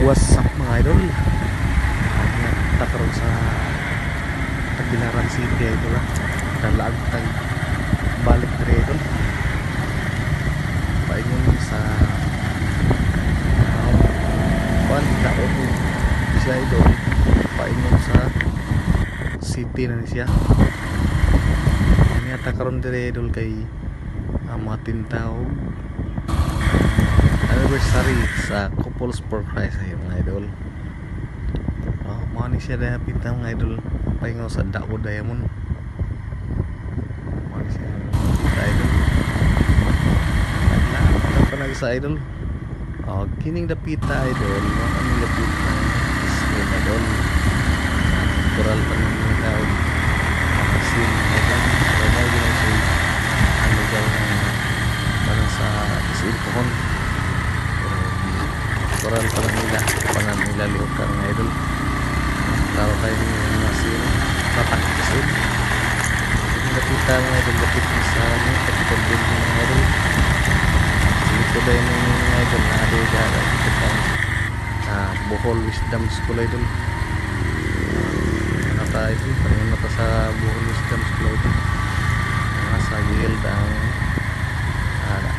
What's up mga idol? Takaroon sa Tagbilaran City idol lah. Dalaag tag balik dire idol. Paingon sa daot siya idol. Paingon sa city na siya. Ini takaroon dire idol kay mga tintaw anniversary sa Couples for Christ ay mga idol. Mga ni siya dahil pinta mga idol. Paingaw sa Dao Diamond. Mga ni siya pinta idol. Ano pa na sa idol? Kining dapita idol. Ano dapita skin idol. Natural pa ng mga tao. Sin idol. Kaya mo yun siya ano daw na parang sa isin pohon. Natural pa lang nila. Panan nila liot ka mga idol. Kalau kayo yung masin tatak kasin kita mga idol lapit sa kapitan din mga idol dito dahil mga idol na ado dahil kita Bohol Wisdom School idol nata idol parang nata sa Bohol Wisdom School idol sa Gilda ang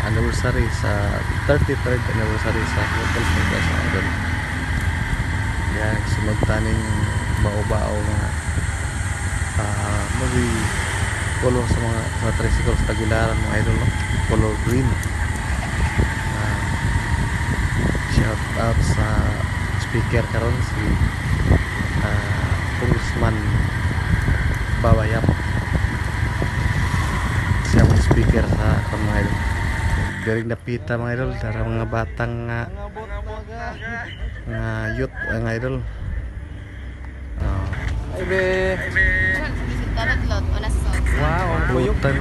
anniversary sa 33rd anniversary sa Couples for Christ mga idol. Yan, sunod taning bao-bao nga movie color sa mga sa tricycle sa Tagbilaran mga idol, no? Color green. Shout out sa speaker karon si Congressman Babayap. Siya ang speaker sa mga idol. Diring napita mga idol dari mga batang youth mga idol. Wow, butan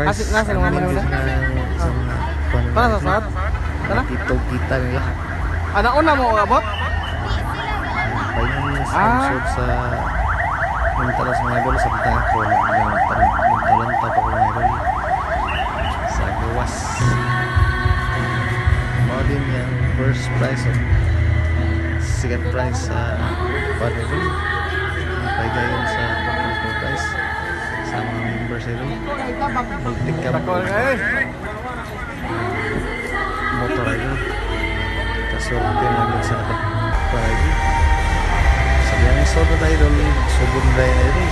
Asik nasi ng mama nila. Para sa saat? Tara. Ito kita nila. Ada una mo abot? Paling sponsor sa Mintalas mga idol sa bitang ko nagtalanta pa ko mga idol sa gawas. Mga din yung first prize of second prize sa Padre paigayon sa Couples prize sa mga members idol. Multicam motor idol kasorte namin sa Paragi. Sabi ang soda idol subon na idol